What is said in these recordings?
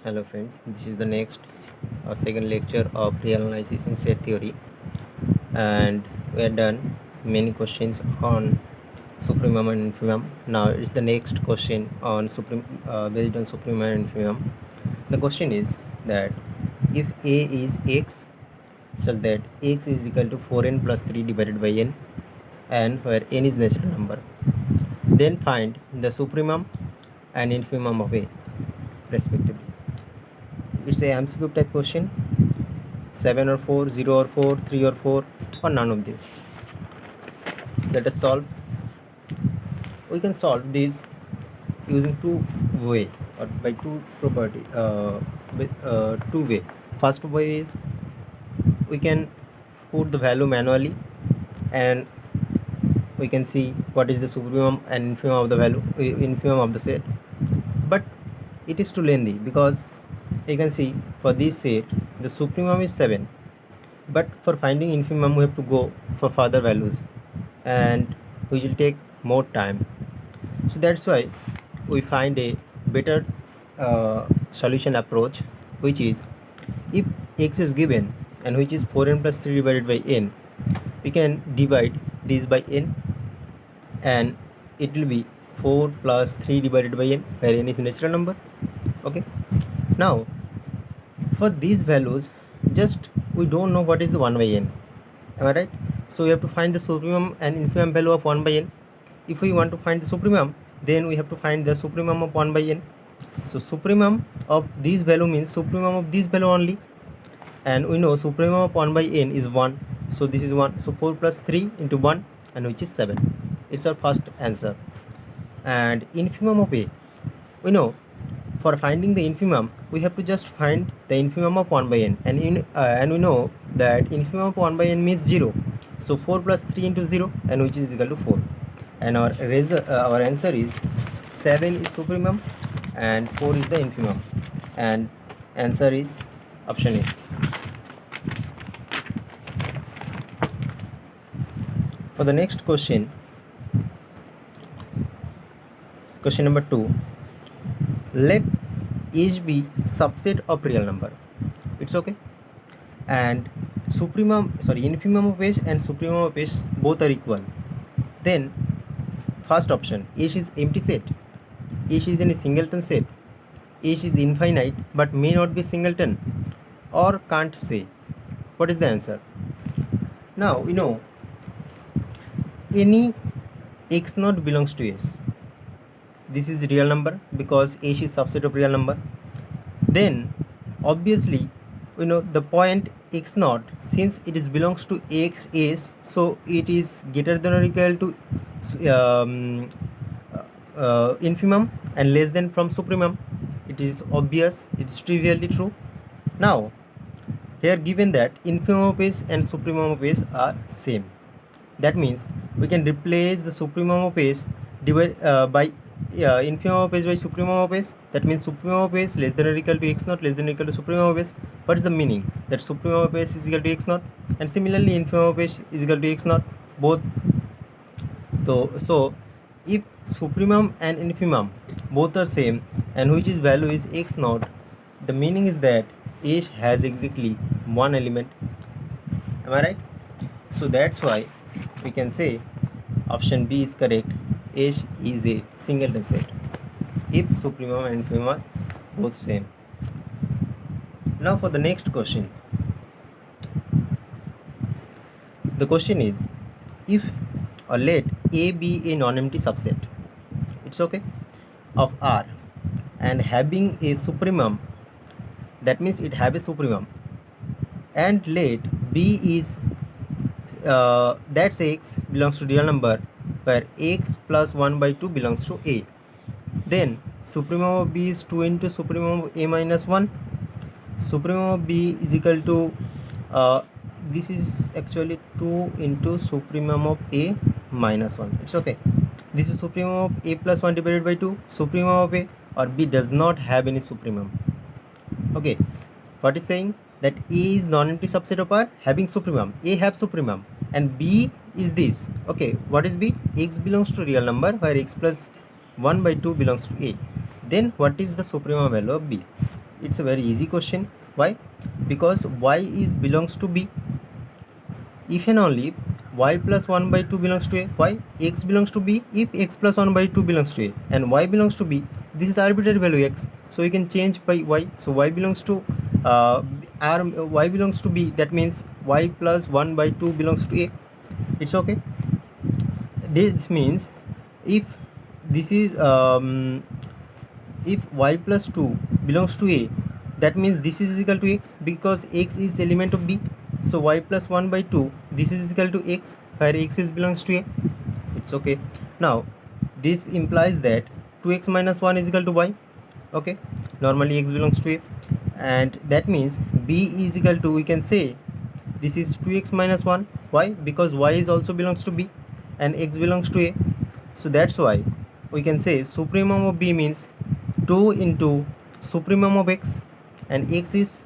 Hello friends, this is the next second lecture of real analysis in set theory, and we have done many questions on supremum and infimum. Now it's the next question on based on supremum and infimum. The question is that if a is x such that x is equal to 4n plus 3 divided by n, and where n is natural number, then find the supremum and infimum of a respectively. It's a MCQ type question, 7 or 4, 0 or 4, 3 or 4, or none of these. So let us solve. We can solve this using two way or by two property two way. First way is we can put the value manually and we can see what is the supremum and infimum of the value, infimum of the set, but it is too lengthy because you can see for this set the supremum is 7, but for finding infimum we have to go for further values and which will take more time. So that's why we find a better solution approach, which is if x is given and which is 4n plus 3 divided by n, we can divide this by n and it will be 4 plus 3 divided by n, where n is natural number. Okay, now for these values just we don't know what is the 1 by n, am I right? So we have to find the supremum and infimum value of 1 by n. If we want to find the supremum, then we have to find the supremum of 1 by n. So supremum of this value means supremum of this value only, and we know supremum of 1 by n is 1, so this is 1, so 4 plus 3 into 1, and which is 7. It's our first answer. And infimum of a, we know for finding the infimum we have to just find the infimum of 1 by n, and we know that infimum of 1 by n means 0, so 4 plus 3 into 0, and which is equal to 4, and our answer is 7 is supremum and 4 is the infimum, and answer is option A. For the next question, question number 2, let age be subset of real number. It's okay, and infimum of age and supremum of age both are equal. Then first option, age is empty set, age is in a singleton set, age is infinite but may not be singleton, or can't say. What is the answer? Now we know any x naught belongs to s. This is real number because h is subset of real number. Then obviously we know the point x naught, since it is belongs to x s, so it is greater than or equal to infimum and less than from supremum. It is obvious, it is trivially true. Now here given that infimum of s and supremum of s are same, that means we can replace the supremum of s by infimum of s by supremum of s. That means supremum of s less than or equal to x naught less than or equal to supremum of s. What is the meaning? That supremum of s is equal to x naught, and similarly infimum of s is equal to x naught, both. So if supremum and infimum both are same and which is value is x naught, the meaning is that h has exactly one element. Am I right? So that's why we can say option B is correct. H is a singleton set if supremum and infimum are both same. Now for the next question. The question is, if or let A be a non-empty subset, it's okay, of R, and having a supremum, that means it have a supremum, and let B is that's x belongs to real number where x plus 1 by 2 belongs to A, then supremum of B is 2 into supremum of A minus 1. Supremum of B is equal to this is actually 2 into supremum of A minus 1. It's okay. This is supremum of A plus 1 divided by 2. Supremum of A or B does not have any supremum. Okay, what is saying? That A is non-empty subset of R having supremum. A have supremum and B is this. Okay, what is B? X belongs to real number where x plus 1 by 2 belongs to A. Then what is the supremum value of B? it's a very easy question. Why? Because y is belongs to b. If and only if y plus 1 by 2 belongs to a, why x belongs to b if x plus 1 by 2 belongs to a, and y belongs to b. This is arbitrary value x, so we can change by y. So y belongs to y belongs to b, that means y plus 1 by 2 belongs to a. It's okay. This means if this is if y plus 2 belongs to a, that means this is equal to x because x is element of b. So y plus 1 by 2, this is equal to x where x is belongs to a. It's okay. Now this implies that 2x minus 1 is equal to y. Okay, normally x belongs to a, and that means b is equal to, we can say this is 2x minus 1. Why? Because y is also belongs to b and x belongs to a. So that's why we can say supremum of b means 2 into supremum of x, and x is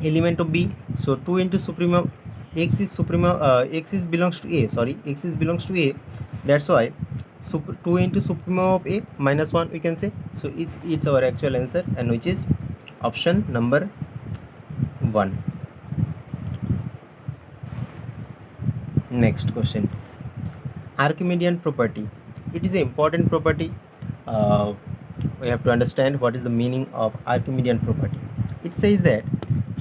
element of b. So 2 into supremum, x is supremum, x is belongs to a, sorry, x is belongs to a. That's why 2 into supremum of a minus 1, we can say. So it's our actual answer, and which is option number 1. Next question, Archimedean property. It is an important property. We have to understand what is the meaning of Archimedean property. It says that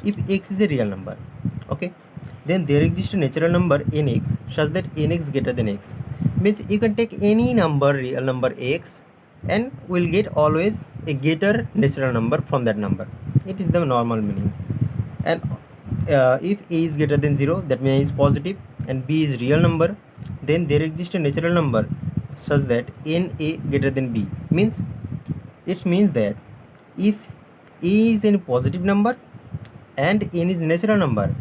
if x is a real number, okay, then there exists a natural number nx such that nx greater than x. Means you can take any number, real number x, and will get always a greater natural number from that number. It is the normal meaning. And if a is greater than 0, that means is positive, and b is real number, then there exists a natural number such that na greater than b. Means it means that if a is a positive number and n is natural number,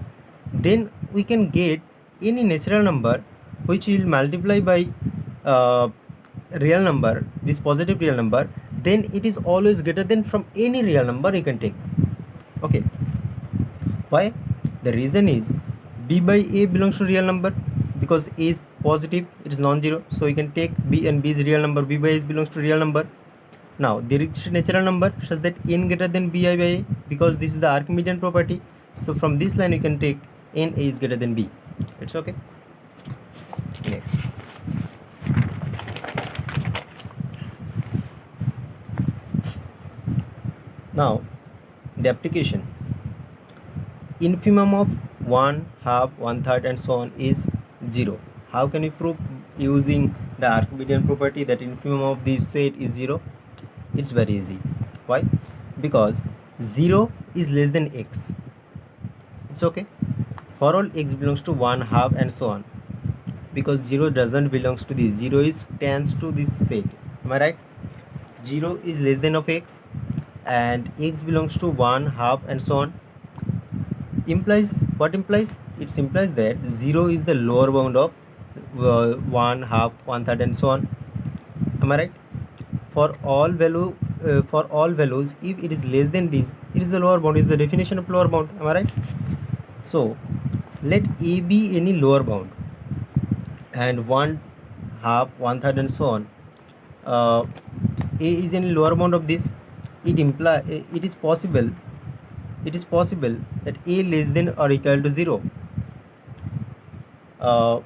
then we can get any natural number which will multiply by real number, this positive real number, then it is always greater than from any real number you can take. Okay, why? The reason is b by a belongs to real number, because a is positive, it is non-zero, so you can take b, and b is real number, b by a belongs to real number. Now there is a natural number such that n greater than bi by a, because this is the Archimedean property. So from this line you can take n a is greater than b. It's okay. Next, now the application. Infimum of 1, half, 1/3 and so on is 0. How can we prove using the Archimedean property that infimum of this set is 0? It's very easy. Why? Because 0 is less than x. It's okay. For all x belongs to 1, half and so on. Because 0 doesn't belongs to this. 0 is tends to this set. Am I right? 0 is less than of x, and x belongs to 1, half and so on. Implies what? Implies it implies that 0 is the lower bound of 1, half, 1/3 and so on. Am I right? For all values, if it is less than this, it is the lower bound. Is the definition of lower bound. Am I right? So let a be any lower bound, and 1, half, 1/3 and so on. A is any lower bound of this. It is possible that a less than or equal to 0. A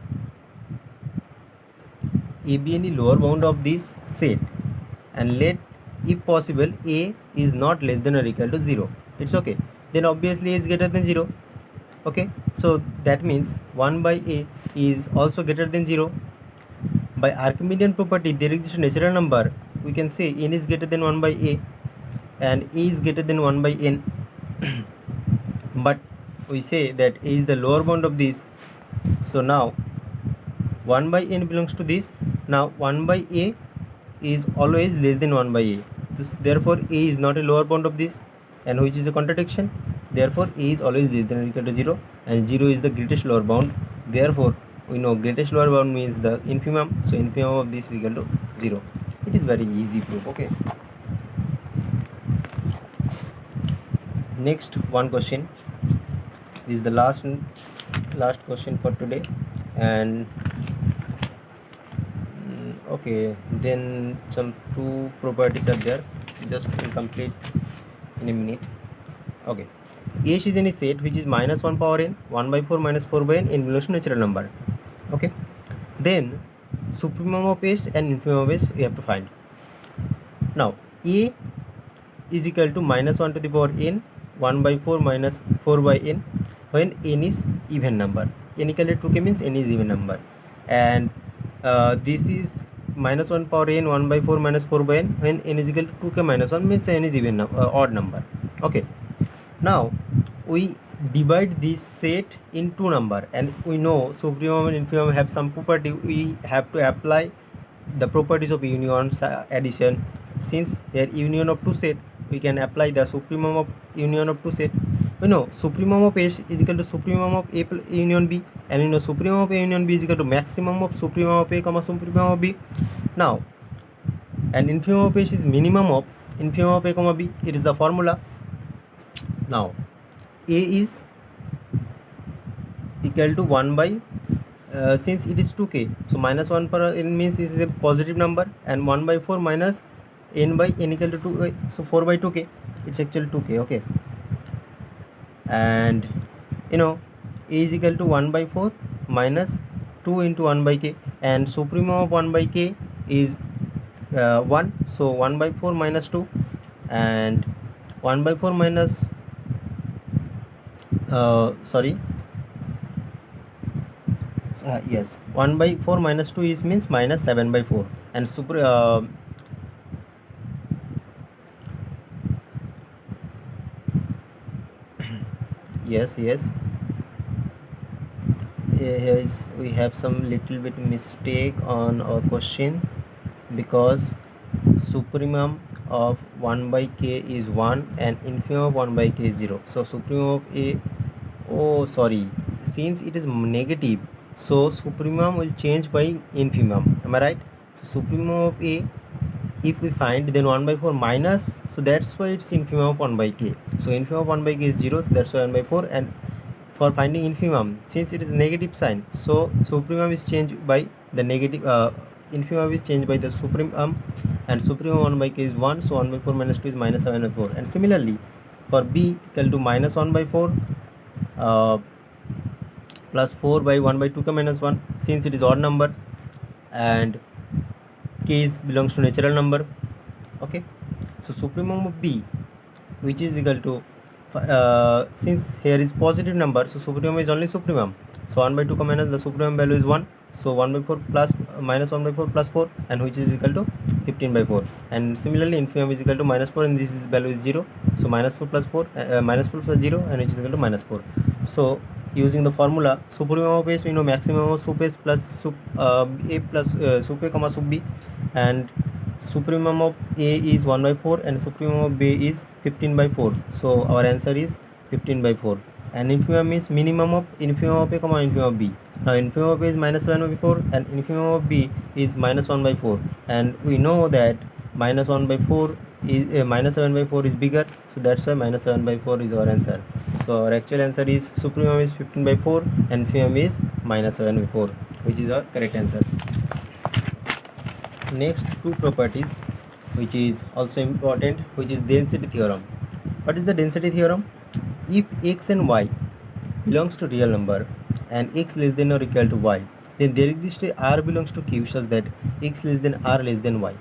be any lower bound of this set, and let, if possible, a is not less than or equal to 0. It's okay. Then obviously a is greater than 0. Okay, so that means 1 by a is also greater than 0. By Archimedean property, there exists a natural number. We can say n is greater than 1 by a, and a is greater than 1 by n. But we say that a is the lower bound of this. So now 1 by n belongs to this. Now 1 by a is always less than 1 by a. Therefore a is not a lower bound of this, and which is a contradiction. Therefore a is always less than or equal to 0, and 0 is the greatest lower bound. Therefore we know greatest lower bound means the infimum. So infimum of this is equal to 0. It is very easy proof. Okay. Next one question. This is the last question for today, and okay, then some 2 properties are there. Just to complete in a minute. Okay, h is any set which is minus 1 power n, 1 by 4 minus 4 by n belongs to natural number. Okay, then supremum of s and infimum of s we have to find. Now a is equal to minus 1 to the power n, 1 by 4 minus 4 by n, when n is even number. N equal to 2k means n is even number, and this is minus 1 power n, 1 by 4 minus 4 by n, when n is equal to 2k minus 1 means n is even odd number. Okay, now we divide this set in two number, and we know supremum and infimum have some property. We have to apply the properties of union addition. Since here union of two set, we can apply the supremum of union of two set. We know supremum of s is equal to supremum of a union b, and we know supremum of a union b is equal to maximum of supremum of a comma supremum of b. Now, and infimum of s is minimum of infimum of a comma b. It is the formula. Now a is equal to 1 by since it is 2k, so minus 1 per n means this is a positive number, and 1 by 4 minus n by n equal to 2, so 4 by 2k, it's actually 2k. Okay, and you know a is equal to 1 by 4 minus 2 into 1 by k, and supremum of 1 by k is 1, so 1 by 4 minus 2, and 1 by 4 minus sorry, yes, 1 by 4 minus 2 is means minus 7 by 4, and yes, here is we have some little bit mistake on our question, because supremum of 1 by k is 1 and infimum of 1 by k is 0. So supremum of a, oh sorry, since it is negative, so supremum will change by infimum, am I right? So supremum of a, if we find, then 1 by 4 minus, so that's why it's infimum of 1 by k. So infimum of 1 by k is 0, so that's why 1 by 4. And for finding infimum, since it is negative sign, so supremum is changed by the negative, infimum is changed by the supremum, and supremum 1 by k is 1, so 1 by 4 minus 2 is minus 7 by 4. And similarly for b equal to minus 1 by 4 plus 4 by 1 by 2k minus 1, since it is odd number and k is belongs to natural number. Okay, so supremum of b, which is equal to since here is positive number, so supremum is only supremum, so 1 by 2 minus the supremum value is 1, so 1 by 4 plus minus 1 by 4 plus 4, and which is equal to 15 by 4. And similarly infimum is equal to minus 4, and this is value is 0, so minus 4 plus 4 minus 4 plus 0, and which is equal to minus 4. So using the formula supremum of s, we know maximum of sup s plus sup a plus sup a comma sup b, and supremum of a is 1 by 4 and supremum of b is 15 by 4, so our answer is 15 by 4. And infimum is minimum of infimum of a comma infimum of b. Now infimum of a is minus 7 by 4 and infimum of b is minus 1 by 4, and we know that minus 1 by 4 is minus 7 by 4 is bigger, so that's why minus 7 by 4 is our answer. So our actual answer is supremum is 15 by 4 and infimum is minus 7 by 4, which is our correct answer. Next two properties which is also important, which is density theorem. What is the density theorem? If x and y belongs to real number and x less than or equal to y, then there exists a r belongs to q such that x less than r less than y.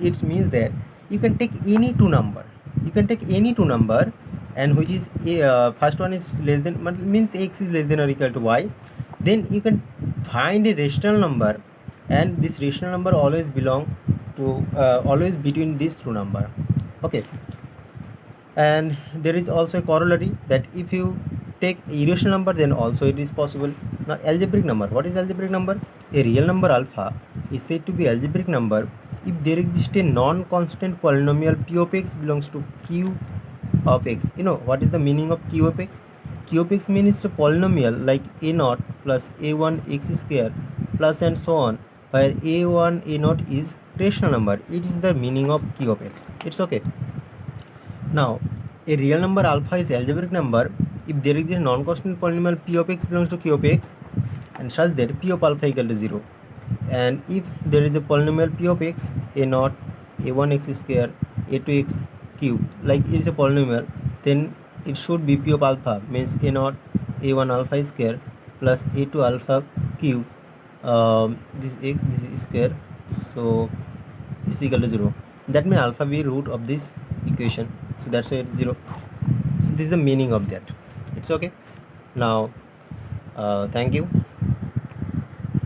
It means that you can take any two number, and which is first one is less than, means x is less than or equal to y, then you can find a rational number, and this rational number always belong to always between these two number. Okay, and there is also a corollary that if you take irrational number, then also it is possible. Now algebraic number, what is algebraic number? A real number alpha is said to be algebraic number if there exists a non-constant polynomial p of x belongs to q of x. You know what is the meaning of q of x? Q of x means a polynomial like a0 plus a1 x square plus and so on, where a1 a0 is rational number. It is the meaning of q of x. It's okay. Now a real number alpha is algebraic number if there is a non-constant polynomial p of x belongs to q of x, and such that p of alpha equal to 0. And if there is a polynomial p of x, a0, a1 x square, a2 x cube, like it is a polynomial, then it should be p of alpha, means a naught a1 alpha square plus a2 alpha cube, this x, this is square, so this is equal to 0. That means alpha be root of this equation, so that's why it's 0. So this is the meaning of that. It's okay. Now thank you.